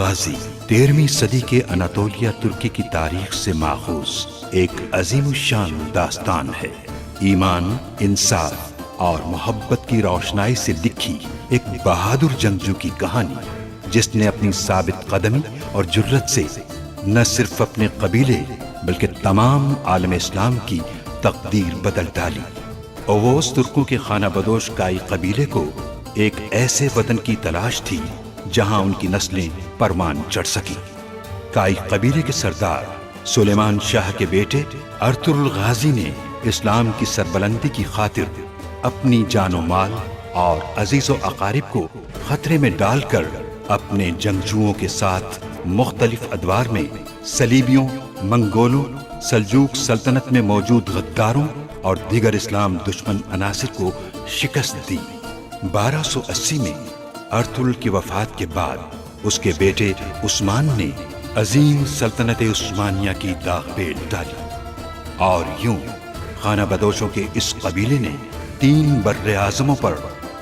गाजी 13वीं सदी के अनातोलिया तुर्की की तारीख से माखूज एक अजीमुशान दास्तान है। ईमान, इंसाफ और मोहब्बत की रोशनाई से लिखी एक बहादुर जंगजू की कहानी, जिसने अपनी साबित कदमी और जुर्रत से न सिर्फ अपने कबीले बल्कि तमाम आलम इस्लाम की तकदीर बदल डाली। ओवोस तुर्कों के खाना बदोश काई कबीले को एक ऐसे वतन की तलाश थी जहां उनकी नस्लें परवान चढ़ सकी। काई कबीले के सरदार सुलेमान शाह के बेटे अर्तुरुल गाजी ने इस्लाम की सरबलंदी की खातिर अपनी जानो माल और अजीजो अकारिब को खतरे में डालकर अपने जंगजुओं के साथ मुख्तलिफ अदवार में सलीबियों, मंगोलों, सल्जूक सल्तनत में मौजूद गद्दारों और दीगर इस्लाम दुश्मन अनासिर को शिकस्त दी। 1280 में अर्तुरुल की वफात के बाद उसके बेटे उस्मान ने अजीम सल्तनत उस्मानिया की दाग पेट डाली और यूं खाना बदोशों के इस कबीले ने 3 बर्रे आज़मों पर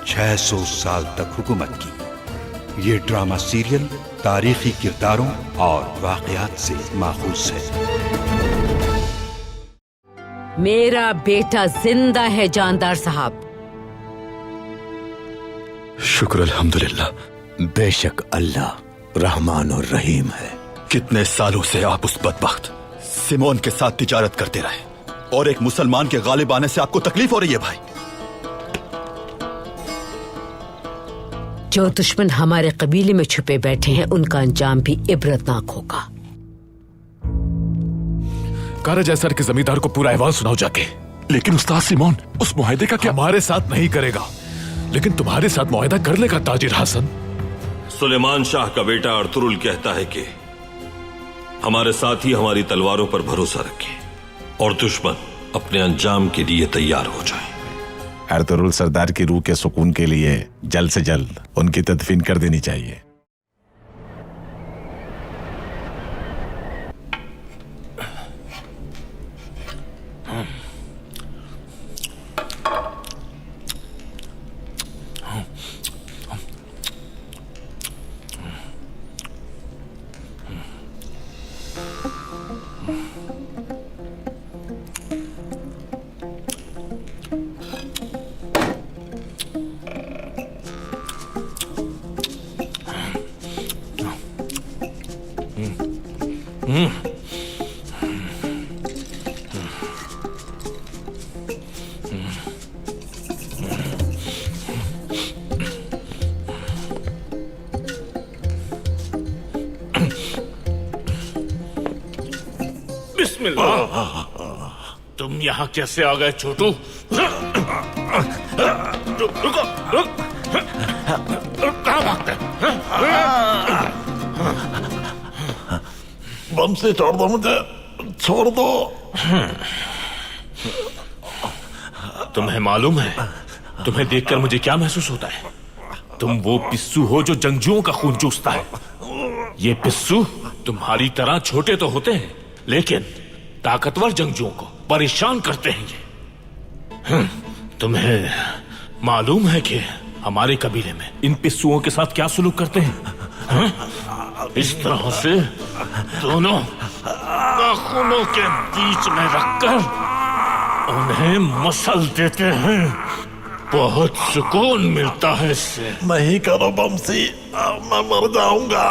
600 साल तक हुकूमत की। ये ड्रामा सीरियल तारीखी किरदारों और वाक़यात से माखूज है। मेरा बेटा जिंदा है जानदार साहब। शुक्र अल्हम्दुलिल्लाह। बेशक अल्लाह रहमान और रहीम है। कितने सालों से आप उस बदबख्त सिमोन के साथ तिजारत करते रहे और एक मुसलमान के गालिब आने से आपको तकलीफ हो रही है भाई। जो दुश्मन हमारे कबीले में छुपे बैठे हैं उनका अंजाम भी इबरतनाक होगा। कारज ऐसर के जमींदार को पूरा अहवाल सुनाओ जाके। लेकिन उस्ताद सिमोन उस मुआहदे का क्या? हमारे साथ नहीं करेगा, लेकिन तुम्हारे साथ मुआहदा कर लेगा ताजिर हसन। सुलेमान शाह का बेटा अर्तुरुल कहता है कि हमारे साथ ही हमारी तलवारों पर भरोसा रखें और दुश्मन अपने अंजाम के लिए तैयार हो जाए। अर्तुरुल सरदार की रूह के सुकून के लिए जल्द से जल्द उनकी तदफीन कर देनी चाहिए। तुम यहाँ कैसे आ गए छोटू? रुको, कहाँ भागते? बम से छोड़ दो मुझे, छोड़ दो। तुम्हें मालूम है तुम्हें देखकर मुझे क्या महसूस होता है? तुम वो पिस्सू हो जो जंगजुओं का खून चूसता है। ये पिस्सू तुम्हारी तरह छोटे तो होते हैं, लेकिन ताकतवर जंगजुओं को परेशान करते हैं ये। तुम्हें मालूम है कि हमारे कबीले में इन पिस्सुओं के साथ क्या सुलूक करते हैं? इस तरह से दोनों नाखूनों के बीच में रखकर उन्हें मसल देते हैं। बहुत सुकून मिलता है इससे। नहीं करो बमसी, मैं मर जाऊंगा।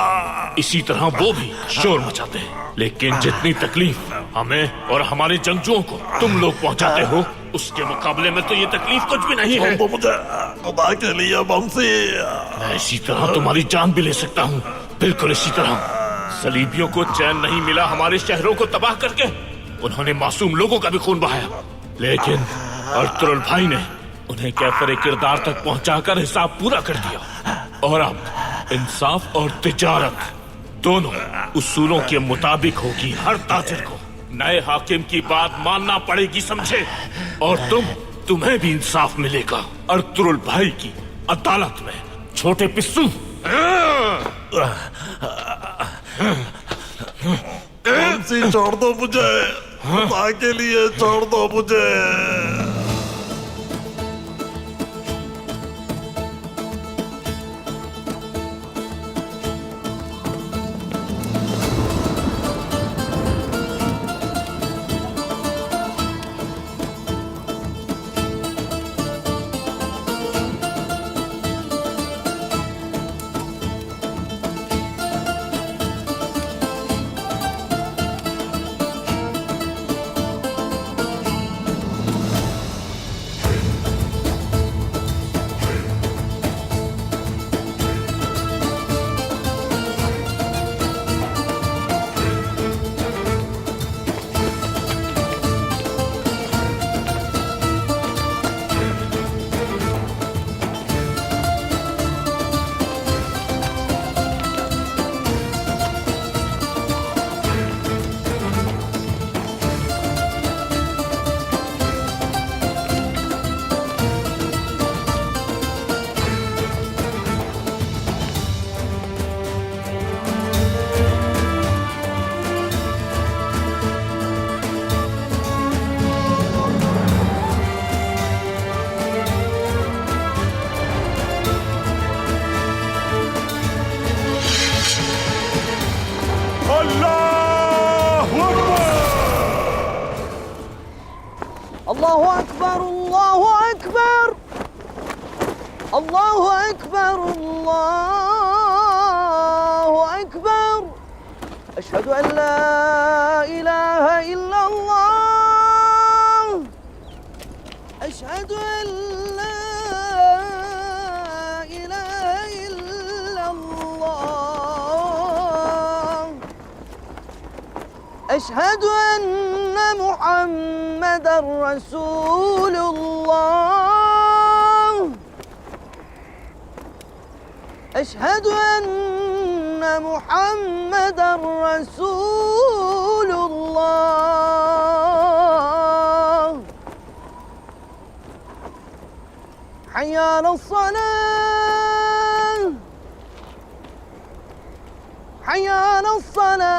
इसी तरह वो भी शोर मचाते हैं, लेकिन जितनी तकलीफ हमें और हमारे जंगजुओं को तुम लोग पहुंचाते हो, उसके मुकाबले में तो ये तकलीफ कुछ भी नहीं है। तो मुझे खुदा के लिए बमसी। मैं इसी तरह तुम्हारी जान भी ले सकता हूँ, बिल्कुल इसी तरह। सलीबियों को चैन नहीं मिला हमारे शहरों को तबाह करके। उन्होंने मासूम लोगों का भी खून बहाया, लेकिन अर्तुरुल भाई ने उन्हें कैफरे किरदार तक पहुंचाकर हिसाब पूरा कर दिया। और अब इंसाफ और तिजारत दोनों उसूलों के मुताबिक होगी। हर ताजिर को नए हाकिम की बात मानना पड़ेगी, समझे? और तुम्हें भी इंसाफ मिलेगा अर्तुरुल भाई की अदालत में, छोटे पिस्सू। बमसी छोड़ दो मुझे, खुदा के लिए छोड़ दो मुझे। अल्लाहु अकबर अल्लाहु अकबर अल्लाहु अकबर अल्लाहु अकबर अशहदु अन ला इलाहा इल्लल्लाह अशहदु अन ला इलाहा इल्लल्लाह अशहदु अन्न मुहम्मदर रसूलुल्लाह अशहदु अन्न मुहम्मदर रसूलुल्लाह हय्या अलस्सलाह हय्या अलस्सलाह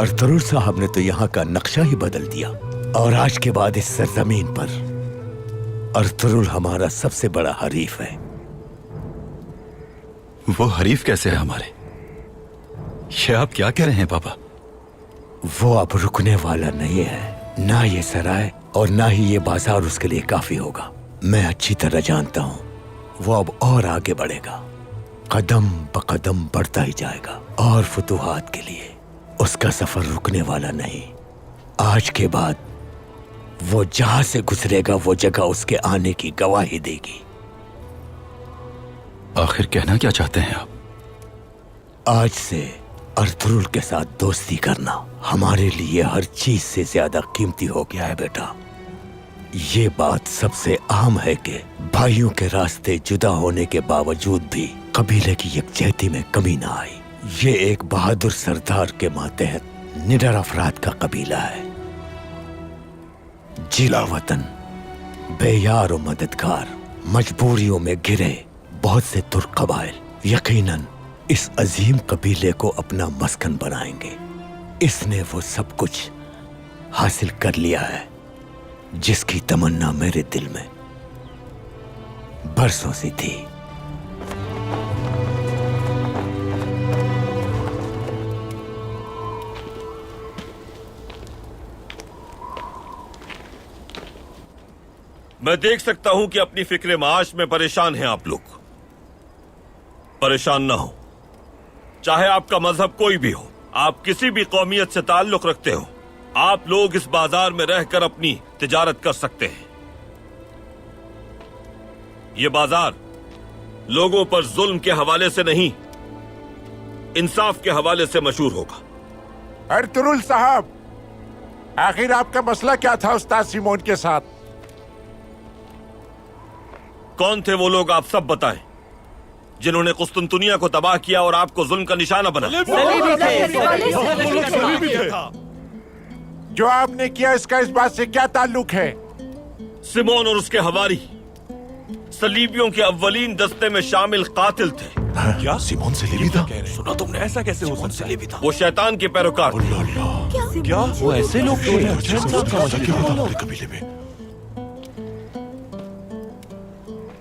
अर्तुरुल साहब ने तो यहाँ का नक्शा ही बदल दिया और आज के बाद इस सरजमीन पर अर्तुरुल हमारा सबसे बड़ा हरीफ है। वो हरीफ कैसे है हमारे? ये आप क्या कह रहे हैं पापा? वो अब रुकने वाला नहीं है, ना ये सराय और ना ही ये बाजार उसके लिए काफी होगा। मैं अच्छी तरह जानता हूँ वो अब और आगे बढ़ेगा, कदम बकदम बढ़ता ही जाएगा और फुतूहात के लिए उसका सफर रुकने वाला नहीं। आज के बाद वो जहां से गुजरेगा वो जगह उसके आने की गवाही देगी। आखिर कहना क्या चाहते हैं आप? आज से अर्तुरुल के साथ दोस्ती करना हमारे लिए हर चीज से ज्यादा कीमती हो गया है बेटा। ये बात सबसे आम है कि भाइयों के रास्ते जुदा होने के बावजूद भी कबीले की यकजहती में कमी ना आई। ये एक बहादुर सरदार के मातहत निडर अफराद का कबीला है। जिला वतन, बेयार और मददगार, मजबूरियों में घिरे बहुत से तुर्क कबाइल यकीनन इस अजीम कबीले को अपना मस्कन बनाएंगे। इसने वो सब कुछ हासिल कर लिया है जिसकी तमन्ना मेरे दिल में बरसों से थी। मैं देख सकता हूं कि अपनी फिक्र माश में परेशान हैं आप लोग। परेशान ना हो, चाहे आपका मजहब कोई भी हो, आप किसी भी कौमियत से ताल्लुक रखते हो, आप लोग इस बाजार में रहकर अपनी तिजारत कर सकते हैं। ये बाजार लोगों पर जुल्म के हवाले से नहीं, इंसाफ के हवाले से मशहूर होगा। अर्तुरुल साहब, आखिर आपका मसला क्या था उस्ताद सिमोन के साथ? कौन थे वो लोग, आप सब बताएं, जिन्होंने कुस्तुनतुनिया को तबाह किया और आपको जुल्म का निशाना बनाया। जो आपने किया इसका इस बात से क्या ताल्लुक है? सिमोन और उसके हवारी सलीबियों के अव्वलीन दस्ते में शामिल कातिल थे। क्या सिमोन सलीबी था? सुना तुमने? ऐसा कैसे हो सकता है? वो शैतान के पैरोकार थे। क्या वो ऐसे लोग कबीले में?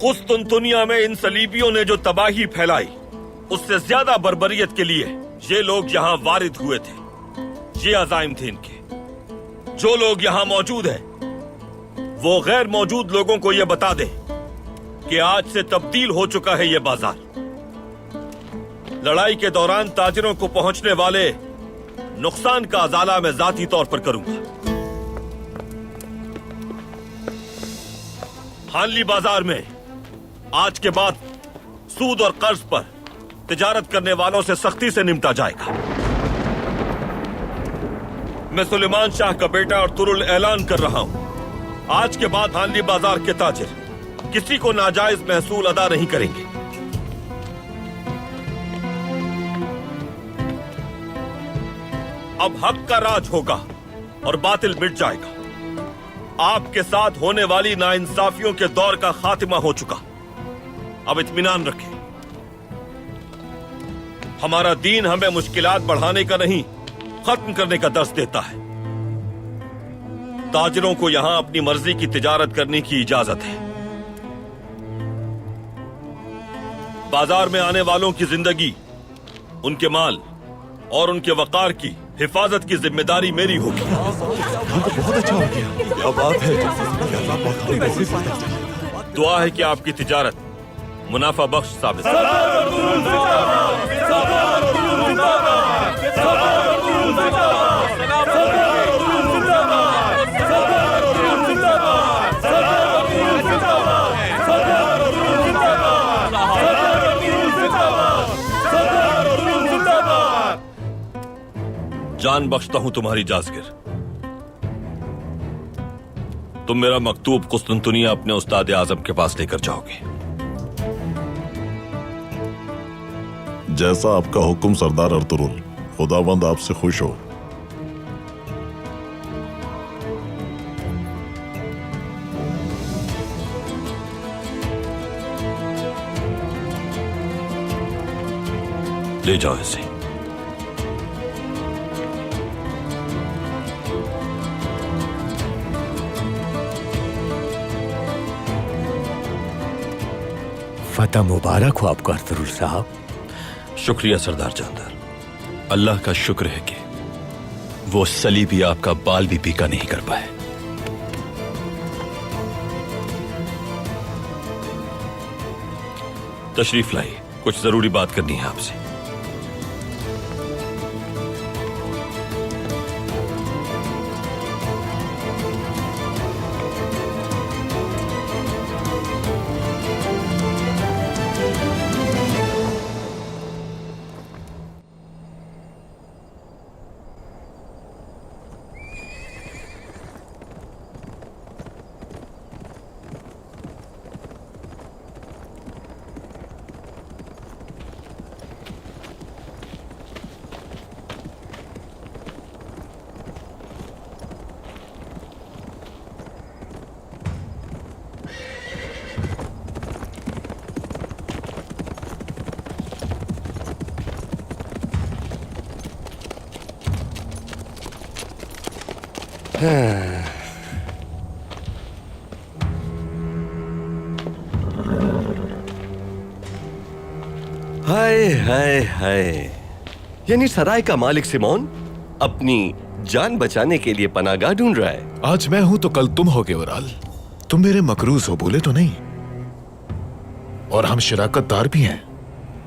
कुस्तुनतुनिया में इन सलीबियों ने जो तबाही फैलाई, उससे ज्यादा बर्बरियत के लिए ये लोग यहाँ वारिद हुए थे। ये अज़ाइम थे इनके। जो लोग यहाँ मौजूद हैं, वो गैर मौजूद लोगों को ये बता दें कि आज से तब्दील हो चुका है ये बाजार। लड़ाई के दौरान ताजिरों को पहुंचने वाले नुकसान का अजाला मैं जाती तौर पर करूंगा। हानली बाजार में आज के बाद सूद और कर्ज पर तिजारत करने वालों से सख्ती से निपटा जाएगा। मैं सुलेमान शाह का बेटा और तुरुल ऐलान कर रहा हूं, आज के बाद हानली बाजार के ताजिर किसी को नाजायज महसूल अदा नहीं करेंगे। अब हक का राज होगा और बातिल मिट जाएगा। आपके साथ होने वाली नाइंसाफियों के दौर का खात्मा हो चुका। अब इत्मीनान रखें। हमारा दीन हमें मुश्किलात बढ़ाने का नहीं, खत्म करने का दर्स देता है। ताजिरों को यहां अपनी मर्जी की तिजारत करने की इजाजत है। बाजार में आने वालों की जिंदगी, उनके माल और उनके वकार की हिफाजत की जिम्मेदारी मेरी होगी। बहुत अच्छा हो गया। क्या बात है। दुआ है कि आपकी तिजारत मुनाफा बख्श साबित हो। जान बख्शता हूं तुम्हारी जासगिर। तुम मेरा मकतूब कुस्तुनतुनिया अपने उस्ताद आजम के पास लेकर जाओगे। जैसा आपका हुक्म सरदार अर्तुरुल। खुदावंद आपसे खुश हो। ले जाओ इसे। फतह मुबारक हो आपको अर्तुरुल साहब। शुक्रिया सरदार जानदार। अल्लाह का शुक्र है कि वो सलीबी आपका बाल भी पीका नहीं कर पाए। तशरीफ लाइए, कुछ जरूरी बात करनी है आपसे। हाय हाय हाय, यानी सराय का मालिक सिमोन अपनी जान बचाने के लिए पनाहगाह ढूंढ रहा है। आज मैं हूं तो कल तुम होगे ओराल। तुम मेरे मकरूज हो, बोले तो नहीं। और हम शराकतदार भी हैं।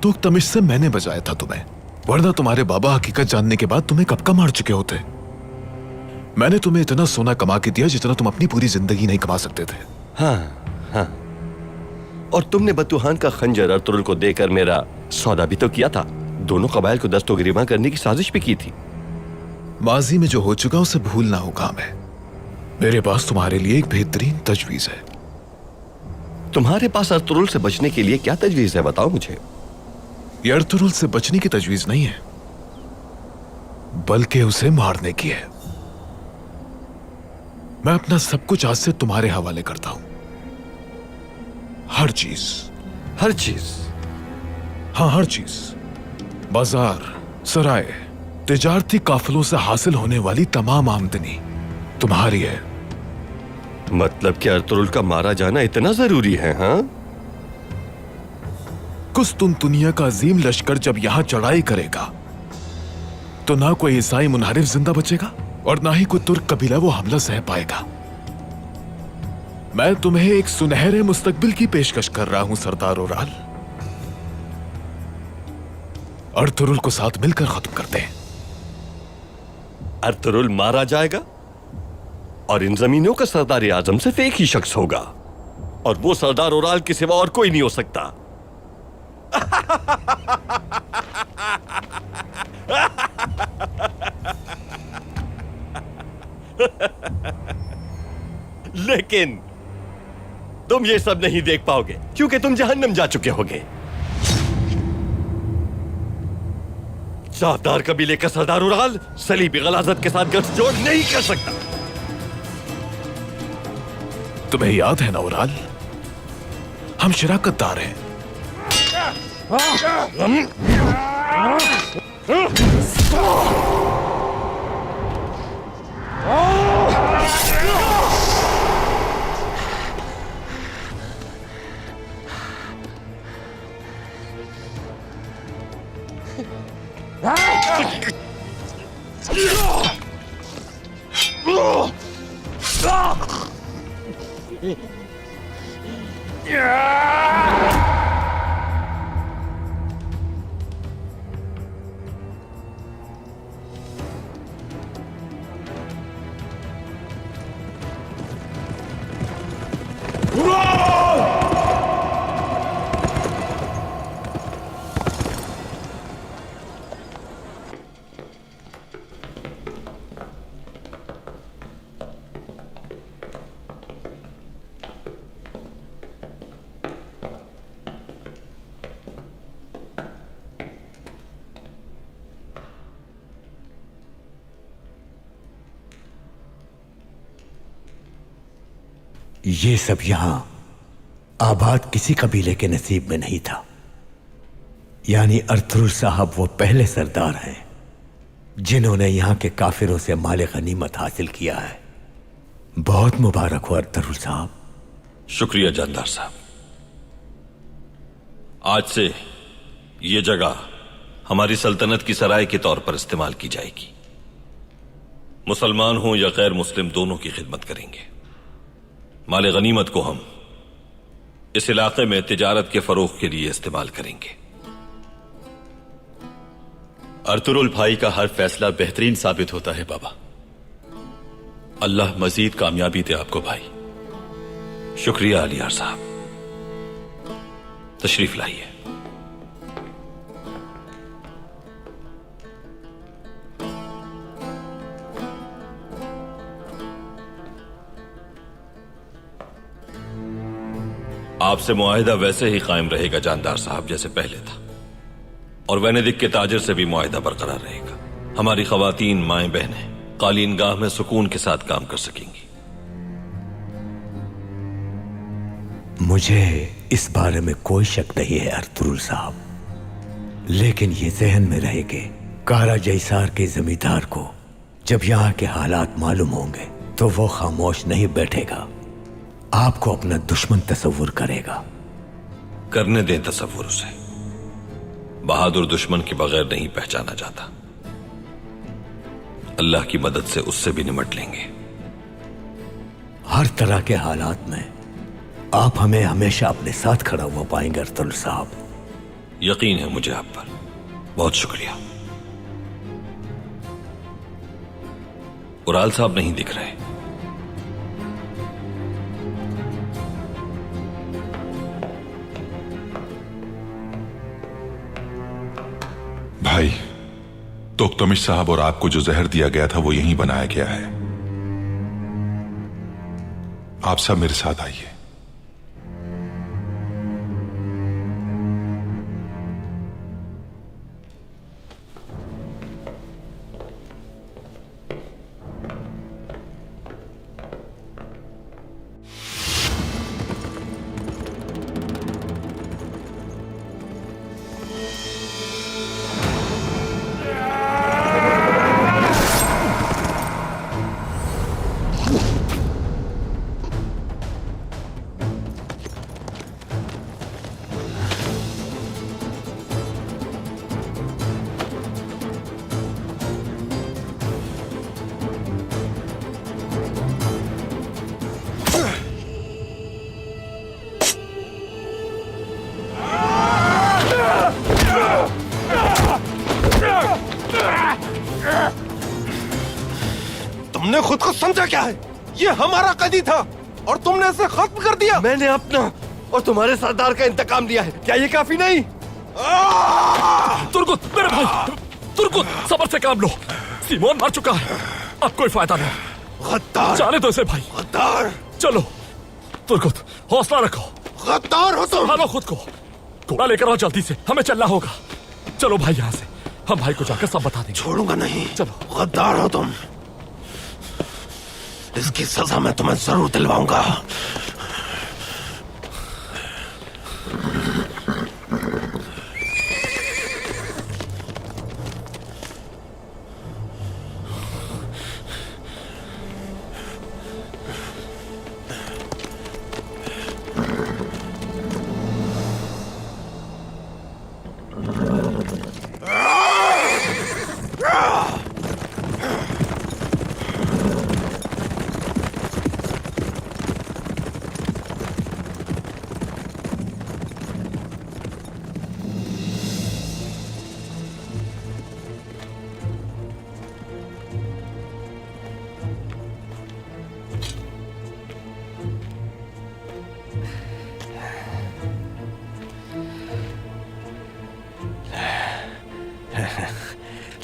तो तमिश से मैंने बचाया था तुम्हें, वरना तुम्हारे बाबा हकीकत जानने के बाद तुम्हें कब का मार चुके होते। मैंने तुम्हें इतना सोना कमा के दिया जितना तुम अपनी पूरी जिंदगी नहीं कमा सकते थे। हाँ हाँ, और तुमने बतूहान का खंजर अर्तुरुल को देकर मेरा सौदा भी तो किया था। दोनों कबाइल को दस्तोगिरीमा करने की साजिश भी की थी। माजी में जो हो चुका उसे भूलना होगा हमें। मेरे पास तुम्हारे लिए एक बेहतरीन तजवीज है। तुम्हारे पास अर्तुरुल से बचने के लिए क्या तजवीज है, बताओ मुझे। ये अर्तुरुल से बचने की तजवीज नहीं है, बल्कि उसे मारने की है। मैं अपना सब कुछ आज से तुम्हारे हवाले करता हूं। हर चीज। हर चीज? हाँ, हर चीज। बाजार, सराय, तिजारती काफिलों से हासिल होने वाली तमाम आमदनी तुम्हारी है। मतलब कि अर्तुरुल का मारा जाना इतना जरूरी है? हाँ, कुस्तुनतुनिया का अजीम लश्कर जब यहां चढ़ाई करेगा तो ना कोई ईसाई मुनहरिफ जिंदा बचेगा और ना ही कोई तुर्क कबीला वो हमला सह पाएगा। मैं तुम्हें एक सुनहरे मुस्तकबिल की पेशकश कर रहा हूं सरदार ओराल। अर्तुरुल को साथ मिलकर खत्म करते हैं। अर्तुरुल मारा जाएगा और इन जमीनों का सरदार आजम सिर्फ एक ही शख्स होगा। और वो सरदार ओराल के सिवा और कोई नहीं हो सकता। लेकिन तुम ये सब नहीं देख पाओगे क्योंकि तुम जहन्नम जा चुके होगे। शाहदार कबीले का सरदार उराल सलीबी गलाजत के साथ गठजोड़ नहीं कर सकता। तुम्हें याद है ना उराल, हम शराकतदार हैं। ये सब यहां आबाद किसी कबीले के नसीब में नहीं था। यानी अर्थुरुल साहब वो पहले सरदार हैं जिन्होंने यहां के काफिरों से माल गनीमत हासिल किया है। बहुत मुबारक हो अर्थुरुल साहब। शुक्रिया जानदार साहब। आज से ये जगह हमारी सल्तनत की सराय के तौर पर इस्तेमाल की जाएगी। मुसलमान हो या गैर मुस्लिम, दोनों की खिदमत करेंगे। माल गनीमत को हम इस इलाके में तिजारत के फरोग के लिए इस्तेमाल करेंगे। अर्तुरुल भाई का हर फैसला बेहतरीन साबित होता है बाबा। अल्लाह मजीद कामयाबी दे आपको भाई। शुक्रिया अलियार साहब। तशरीफ लाइए। आपसे मुआहिदा वैसे ही कायम रहेगा जानदार साहब जैसे पहले था, और वेनेदिक के ताजिर से भी मुआहिदा बरकरार रहेगा। हमारी खवातीन, माएं बहनें कालीन गाह में सुकून के साथ काम कर सकेंगी। मुझे इस बारे में कोई शक नहीं है अर्थुरुल साहब, लेकिन ये जहन में रहे कि कारा जैसार के जमींदार को जब यहाँ के हालात मालूम होंगे तो वो खामोश नहीं बैठेगा, आपको अपना दुश्मन तस्वुर करेगा। करने दें तस्वुर उसे। बहादुर दुश्मन के बगैर नहीं पहचाना जाता। अल्लाह की मदद से उससे भी निमट लेंगे। हर तरह के हालात में आप हमें हमेशा अपने साथ खड़ा हुआ पाएंगे अर्थुरुल साहब। यकीन है मुझे आप पर। बहुत शुक्रिया। उराल साहब नहीं दिख रहे। भाई, तोख्तमिश साहब और आपको जो जहर दिया गया था वो यहीं बनाया गया है। आप सब मेरे साथ आइए। तुमने खुद को समझा क्या है? ये हमारा कदी था। और तुमने इसे खत्म कर दिया। मैंने अपना और तुम्हारे सरदार का इंतकाम लिया है, क्या ये काफी नहीं? तुर्गुत, मेरे भाई तुर्गुत, सब्र से काम लो। सिमोन मर चुका है, अब कोई फायदा नहीं। गद्दार, जाने दो इसे भाई। गद्दार। चलो तुर्गुत, हौसला रखो। गद्दार हो तुम। संभालो खुद को, घोड़ा लेकर आओ जल्दी से, हमें चलना होगा। चलो भाई यहाँ से, हम भाई को जाकर सब बता देंगे। छोड़ूंगा नहीं। चलो। गद्दार हो तुम, इसकी सजा मैं तुम्हें जरूर दिलवाऊंगा।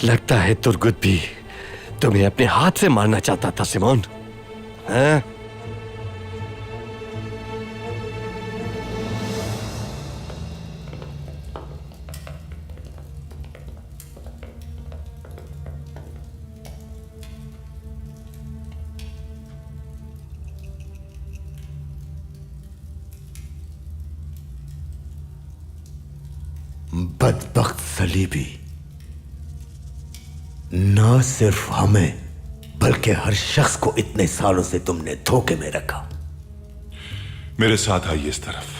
लगता है तुर्गुत भी तुम्हें अपने हाथ से मारना चाहता था सिमोन, हैं? बदबख्त सलीबी, न सिर्फ हमें बल्कि हर शख्स को इतने सालों से तुमने धोखे में रखा। मेरे साथ आइए इस तरफ।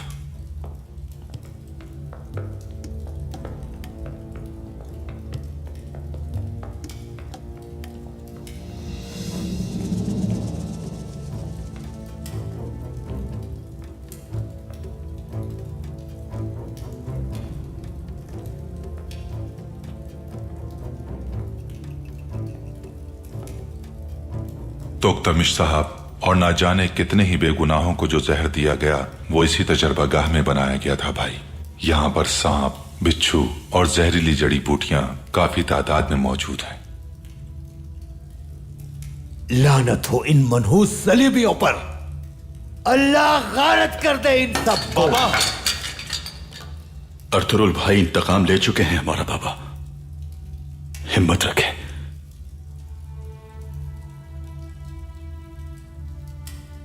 तोख्तमिश साहब और ना जाने कितने ही बेगुनाहों को जो जहर दिया गया वो इसी तजर्बागाह में बनाया गया था भाई। यहाँ पर सांप, बिच्छू और जहरीली जड़ी बूटियां काफी तादाद में मौजूद हैं। लानत हो इन मनहूस सलीबियों पर, अल्लाह गारत कर दे इन सब को। अर्थुरुल भाई इंतकाम ले चुके हैं हमारा बाबा, हिम्मत रखें।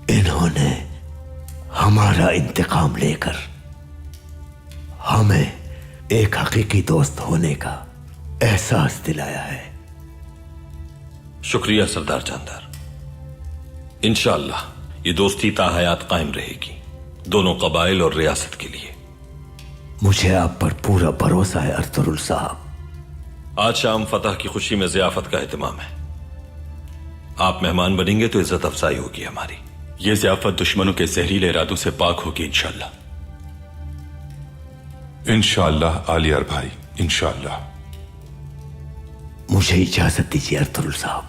इन्होंने हमारा इंतकाम लेकर हमें एक हकीकी दोस्त होने का एहसास दिलाया है। शुक्रिया सरदार जानदार। इंशाअल्लाह ये दोस्ती ताहयात कायम रहेगी, दोनों कबाइल और रियासत के लिए। मुझे आप पर पूरा भरोसा है अर्थुरुल साहब। आज शाम फतह की खुशी में जियाफत का एहतमाम है, आप मेहमान बनेंगे तो इज्जत अफजाई होगी हमारी। ये ज़ियाफत दुश्मनों के जहरीले इरादों से पाक होगी इंशाअल्लाह। इंशाअल्लाह आलियार भाई, इंशाअल्लाह। मुझे इजाजत दीजिए अर्थुरुल साहब।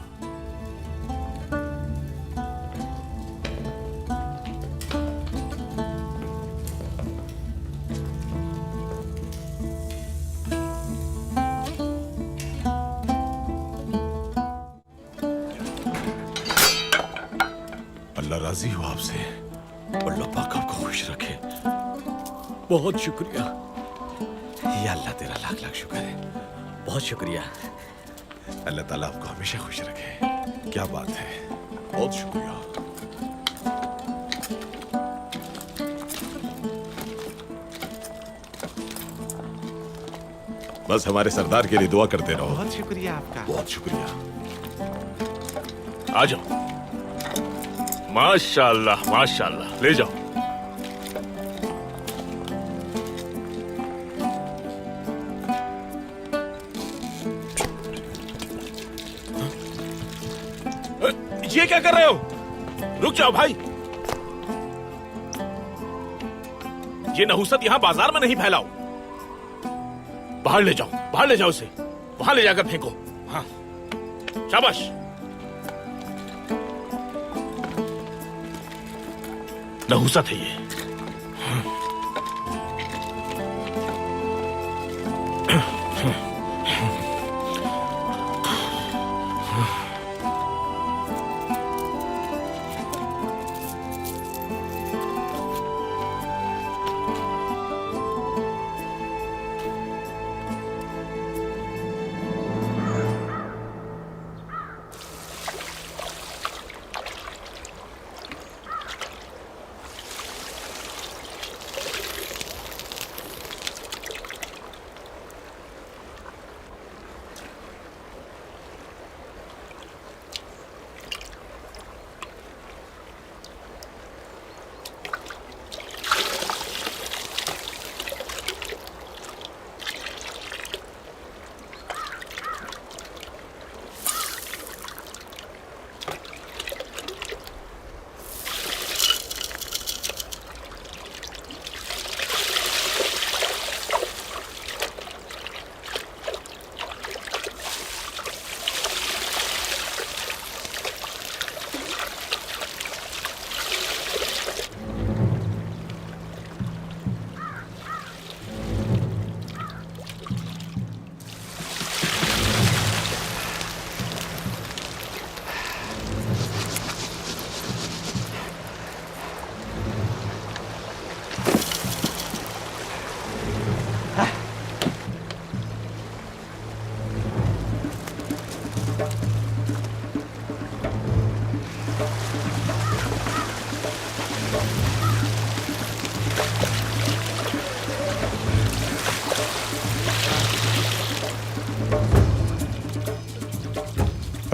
अल्लाह राजी हो आपसे। अल्लाह पाक आपको खुश रखे। बहुत शुक्रिया। या अल्लाह तेरा लाख लाख शुक्र है। बहुत शुक्रिया। अल्लाह ताला आपको हमेशा खुश रखे। क्या बात है, बहुत शुक्रिया। बस हमारे सरदार के लिए दुआ करते रहो। बहुत शुक्रिया आपका। बहुत शुक्रिया। आ जाओ। माशाल्लाह माशाल्लाह, ले जाओ। ये क्या कर रहे हो? रुक जाओ भाई, ये नहुसत यहां बाजार में नहीं फैलाओ। बाहर ले जाओ, बाहर ले जाओ इसे, वहां ले जाकर फेंको। हाँ शाबाश। नहुसत है ये।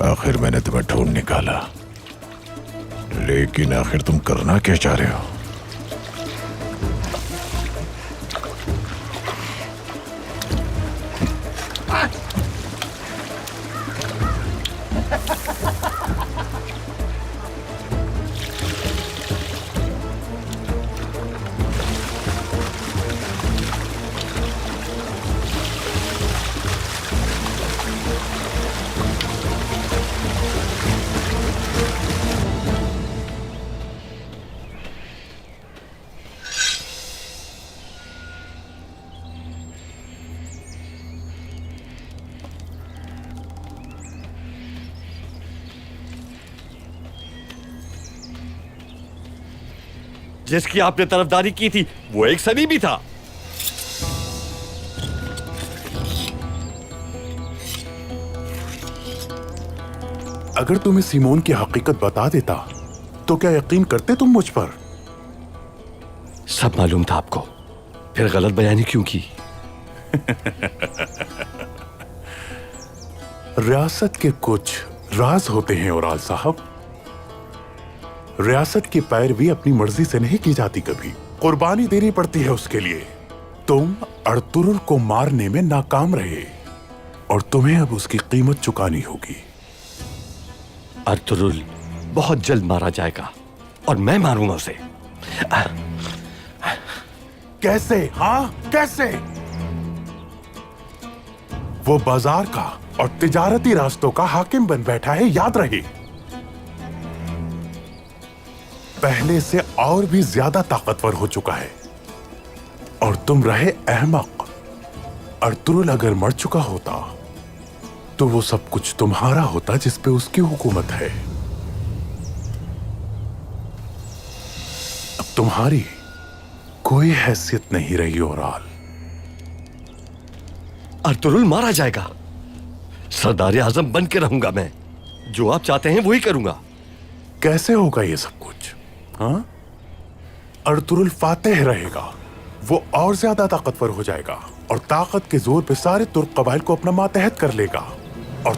आखिर मैंने तुम्हें ढूंढ निकाला, लेकिन आखिर तुम करना क्या चाह रहे हो? जिसकी आपने तरफदारी की थी वो एक सनी भी था। अगर तुम्हें सिमोन की हकीकत बता देता तो क्या यकीन करते तुम मुझ पर? सब मालूम था आपको, फिर गलत बयानी क्यों की? रियासत के कुछ राज होते हैं ओराल साहब। रियासत की पैरवी अपनी मर्जी से नहीं की जाती, कभी कुर्बानी देनी पड़ती है उसके लिए। तुम अर्तुरुल को मारने में नाकाम रहे और तुम्हें अब उसकी कीमत चुकानी होगी। अर्तुरुल बहुत जल्द मारा जाएगा और मैं मारूंगा उसे। कैसे? हाँ, कैसे? वो बाजार का और तिजारती रास्तों का हाकिम बन बैठा है, याद रहे। पहले से और भी ज्यादा ताकतवर हो चुका है और तुम रहे अहमक। अर्तुरुल अगर मर चुका होता तो वो सब कुछ तुम्हारा होता जिस पे उसकी हुकूमत है। अब तुम्हारी कोई हैसियत नहीं रही ओराल। अर्तुरुल मारा जाएगा, सरदार आजम बन के रहूंगा मैं। जो आप चाहते हैं वही करूंगा। कैसे होगा ये सब कुछ? हाँ, अर्तुरुल फातेह रहेगा, वो और ज्यादा ताकतवर हो जाएगा और ताकत के जोर पे सारे तुर्क कबाइल को अपना मातहत कर लेगा। और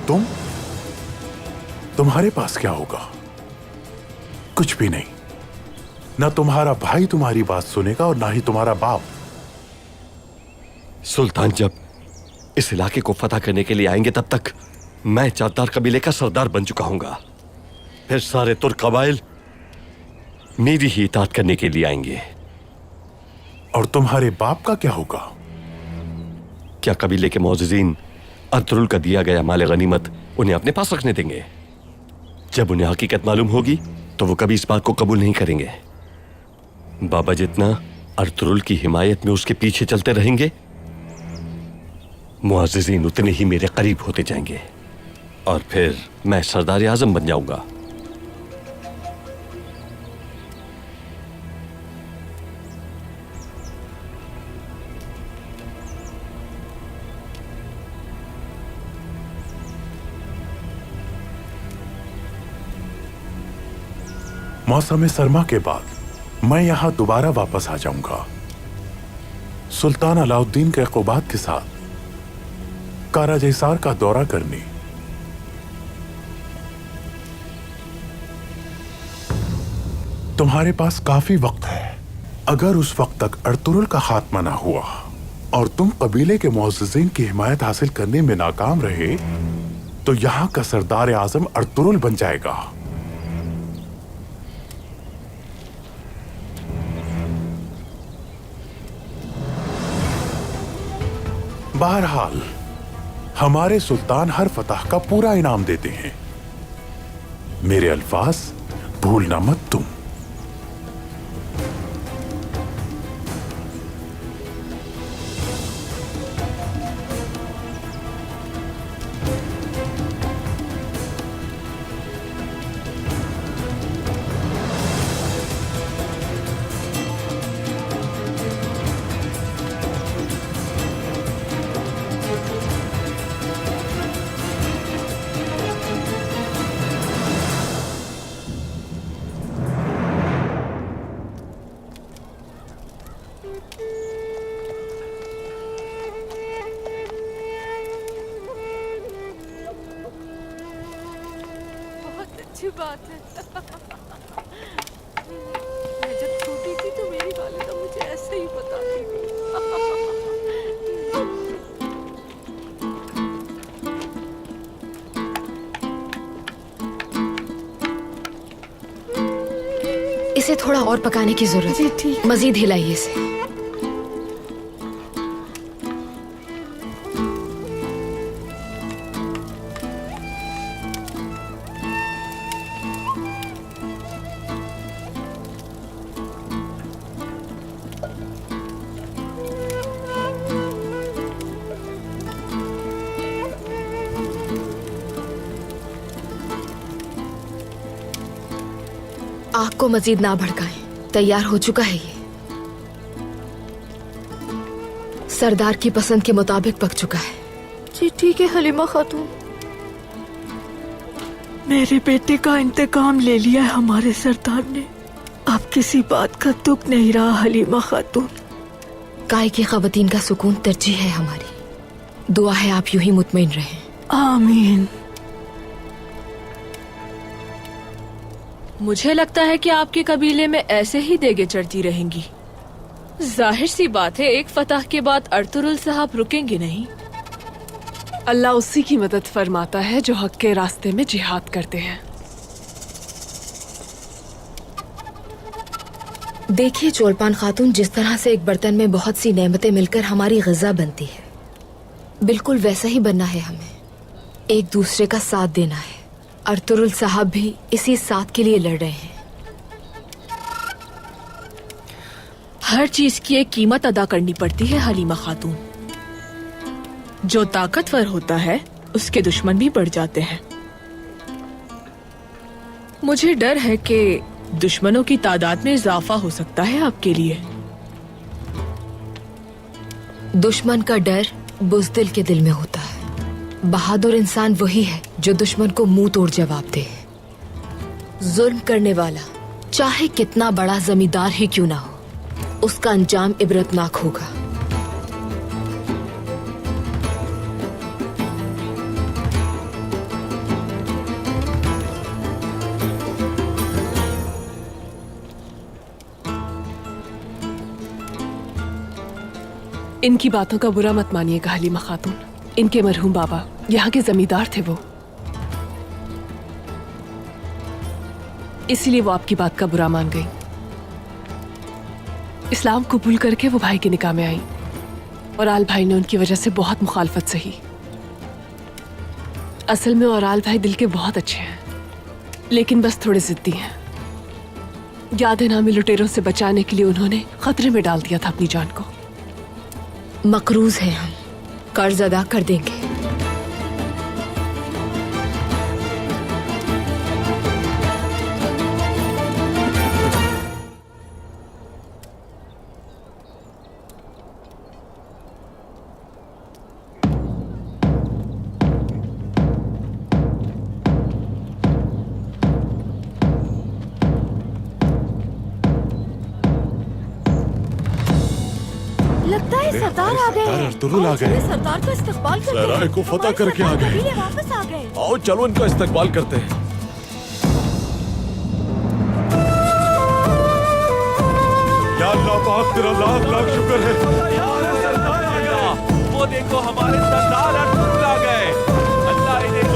तुम्हारे पास क्या होगा? कुछ भी नहीं। ना तुम्हारा भाई तुम्हारी बात सुनेगा और ना ही तुम्हारा बाप। सुल्तान जब इस इलाके को फतह करने के लिए आएंगे तब तक मैं चारदार कबीले का सरदार बन चुका हूंगा। फिर सारे तुर्क कबाइल मेरी ही इताअत करने के लिए आएंगे। और तुम्हारे बाप का क्या होगा? क्या कबीले के मौजूदीन अर्तुरुल का दिया गया माल गनीमत उन्हें अपने पास रखने देंगे? जब उन्हें हकीकत मालूम होगी तो वो कभी इस बात को कबूल नहीं करेंगे। बाबा जितना अर्तुरुल की हिमायत में उसके पीछे चलते रहेंगे, मुअज़्ज़िज़ीन उतने ही मेरे करीब होते जाएंगे और फिर मैं सरदार आज़म बन जाऊंगा। मौसम सरमा के बाद मैं यहां दोबारा वापस आ जाऊंगा, सुल्तान अलाउद्दीन के क़ुबात के साथ काराजैसार का दौरा करने। तुम्हारे पास काफी वक्त है। अगर उस वक्त तक अर्तुरुल का खात्मा ना हुआ और तुम कबीले के मुअज़्ज़िज़ीन की हिमायत हासिल करने में नाकाम रहे, तो यहां का सरदार आज़म अर्तुरुल बन जाएगा। बहरहाल हमारे सुल्तान हर फतह का पूरा इनाम देते हैं। मेरे अल्फाज भूलना मत तुम। अच्छी बात है। मैं जब छोटी थी तो मेरी वालिदा मुझे ऐसे ही बताती थी। इसे थोड़ा और पकाने की जरूरत है। ठीक, मजीद हिलाइए इसे। आग को मजीद ना भड़काएं। तैयार हो चुका है ये। सरदार की पसंद के मुताबिक पक चुका है। जी ठीक है हलीमा खातून। मेरे बेटे का इंतकाम ले लिया है हमारे सरदार ने। अब किसी बात का दुख नहीं रहा हलीमा खातून। काय की ख़वातीन का सुकून तरजीह है हमारी। दुआ है आप यूं ही मुतमईन रहें। आमीन। मुझे लगता है कि आपके कबीले में ऐसे ही देगे चढ़ती रहेंगी। जाहिर सी बात है, एक फतह के बाद अर्तुरुल साहब रुकेंगे नहीं। अल्लाह उसी की मदद फरमाता है जो हक के रास्ते में जिहाद करते हैं। देखिए चोलपान खातून, जिस तरह से एक बर्तन में बहुत सी नेमतें मिलकर हमारी ग़िज़ा बनती है, बिल्कुल वैसा ही बनना है हमें। एक दूसरे का साथ देना है। अर्तुरुल साहब भी इसी साथ के लिए लड़ रहे हैं। हर चीज की एक कीमत अदा करनी पड़ती है हलीमा खातून। जो ताकतवर होता है उसके दुश्मन भी बढ़ जाते हैं। मुझे डर है कि दुश्मनों की तादाद में इजाफा हो सकता है आपके लिए। दुश्मन का डर बुज़दिल के दिल में होता है। बहादुर इंसान वही है जो दुश्मन को मुंह तोड़ जवाब दे। जुल्म करने वाला चाहे कितना बड़ा जमींदार ही क्यों ना हो, उसका अंजाम इबरतनाक होगा। इनकी बातों का बुरा मत मानिएगा हलीमा खातून। इनके मरहूम बाबा यहाँ के जमींदार थे वो, इसलिए वो आपकी बात का बुरा मान गई। इस्लाम कबूल करके वो भाई के निकाह में आई और आल भाई ने उनकी वजह से बहुत मुखालफत सही। असल में और आल भाई दिल के बहुत अच्छे हैं, लेकिन बस थोड़े जिद्दी हैं। याद है ना, हमें लुटेरों से बचाने के लिए उन्होंने खतरे में डाल दिया था अपनी जान को। मकरूज हैं हम, कर्ज अदा कर देंगे। लगता है सरदार आ गए। अर्तुरुल आ गए। सरदार का इस्तकबाल करते हैं। सराय को फतह करके आ गए। कबीले वापस आ गए। आओ चलो इनका इस्तकबाल करते हैं। या अल्लाह पाक तेरा लाख लाख शुक्र है। सरदार आ गया। वो देखो हमारे सरदार अर्तुरुल आ गए। अल्लाह इन्हें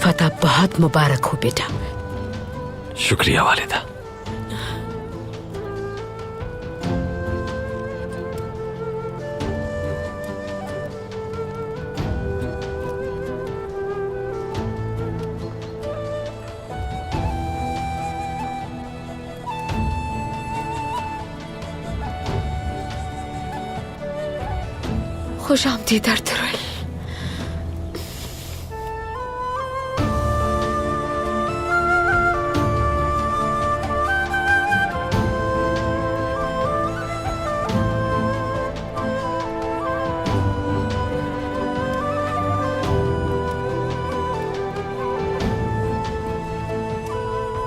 फतह बहुत मुबारक हो बेटा। शुक्रिया वालिदा। खुश आमदीद अर्तुरुल।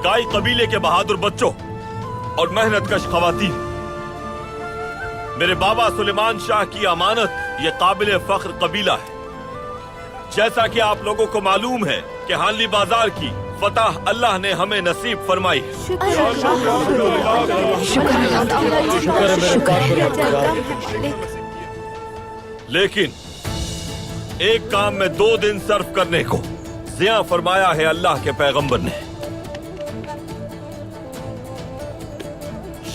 गाई कबीले के बहादुर बच्चों और मेहनतकश खवातीन, मेरे बाबा सुलेमान शाह की अमानत ये काबिल फख्र कबीला है। जैसा कि आप लोगों को मालूम है कि हानली बाजार की फतह अल्लाह ने हमें नसीब फरमाई है। लेकिन एक काम में 2 दिन सर्फ करने को ज़िया फरमाया है अल्लाह के पैगंबर ने।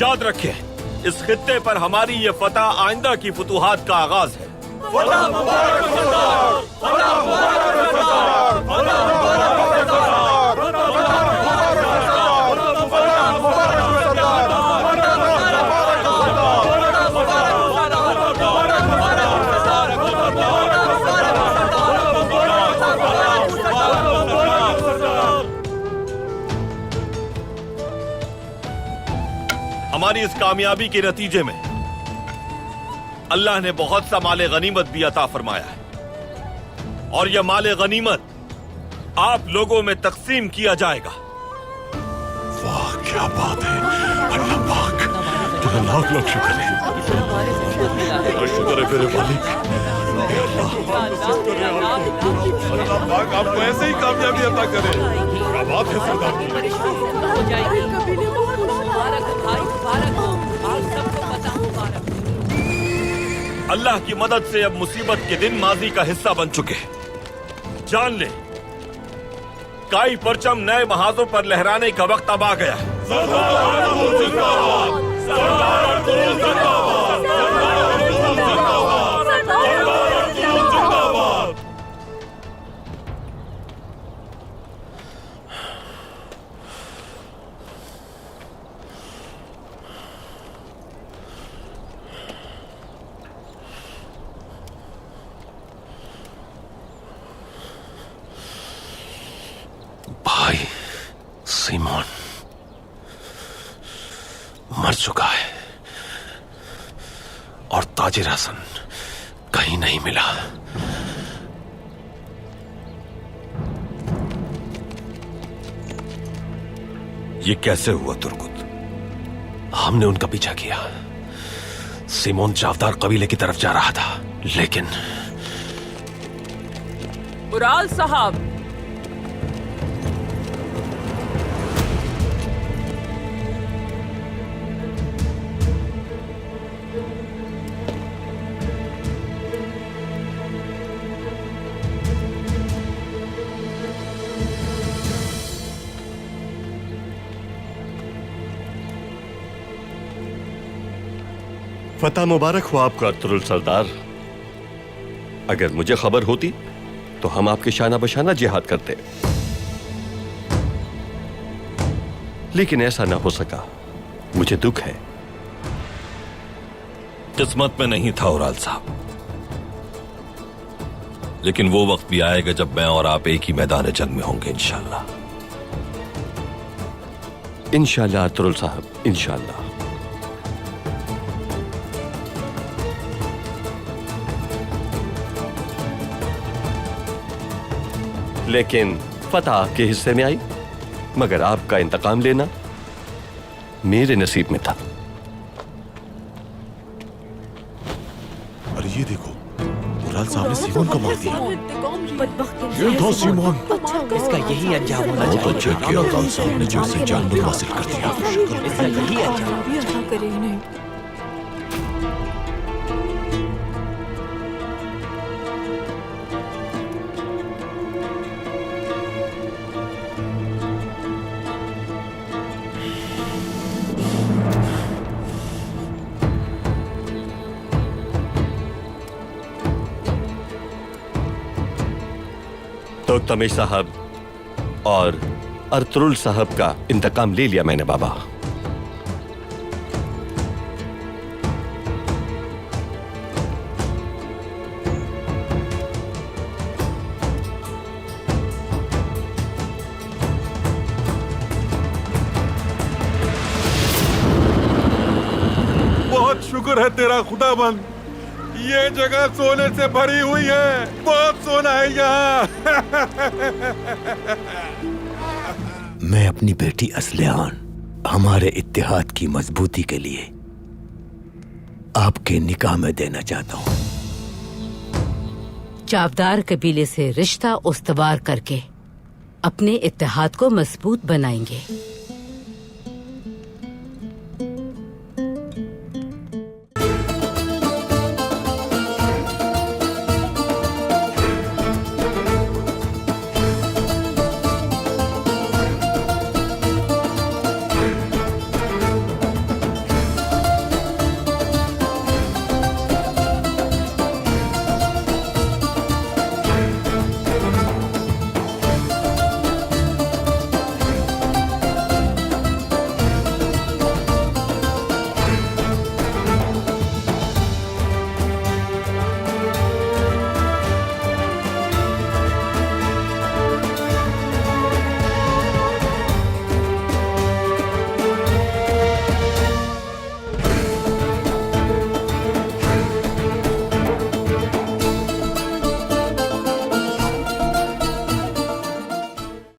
याद रखें, इस खित्ते पर हमारी ये फतह आइंदा की फतूहात का आगाज है। हमारी इस कामयाबी के नतीजे में अल्लाह ने बहुत सा माले गनीमत भी अता फरमाया है और यह माले गनीमत आप लोगों में तकसीम किया जाएगा। वाह क्या बात है। अल्लाह पाक तेरा लाख लाख शुक्र है। तेरा शुक्र है मेरे मालिक। अल्लाह पाक आपको ऐसे ही कामयाबी अता करे। क्या बात है सरदार। अल्लाह की मदद से अब मुसीबत के दिन माजी का हिस्सा बन चुके। जान ले, काई परचम नए महाजों पर लहराने का वक्त अब आ गया। भाई सीमोन मर चुका है और ताजिर हसन कहीं नहीं मिला। ये कैसे हुआ तुर्कुत? हमने उनका पीछा किया। सीमोन जावदार कबीले की तरफ जा रहा था, लेकिन उराल साहब, फतह मुबारक हो आपको अर्तुरुल सरदार। अगर मुझे खबर होती तो हम आपके शाना बशाना जिहाद करते, लेकिन ऐसा ना हो सका। मुझे दुख है। किस्मत में नहीं था उराल साहब, लेकिन वो वक्त भी आएगा जब मैं और आप एक ही मैदान जंग में होंगे इंशाल्लाह। इंशाल्लाह अर्तुरुल साहब, इंशाल्लाह। लेकिन फतह आपके हिस्से में आई, मगर आपका इंतकाम लेना मेरे नसीब में था। अरे ये देखो, उराल साहब ने सीमोन को मार दिया। ये था सीमोन। इसका यही अंजाम होना चाहिए। बहुत अच्छा किया उराल साहब ने जो इसे जानबूझ हासिल कर दिया। इसका यही अंजाम नहीं। तो तमिश साहब और अर्तुरुल साहब का इंतकाम ले लिया मैंने बाबा। बहुत शुक्र है तेरा खुदाबंद, ये जगह सोने से भरी हुई है। बहुत सोना है यहाँ। मैं अपनी बेटी असलियान हमारे इत्तेहाद की मजबूती के लिए आपके निकाह में देना चाहता हूँ। जावदार कबीले से रिश्ता उस्तवार करके अपने इत्तेहाद को मजबूत बनाएंगे।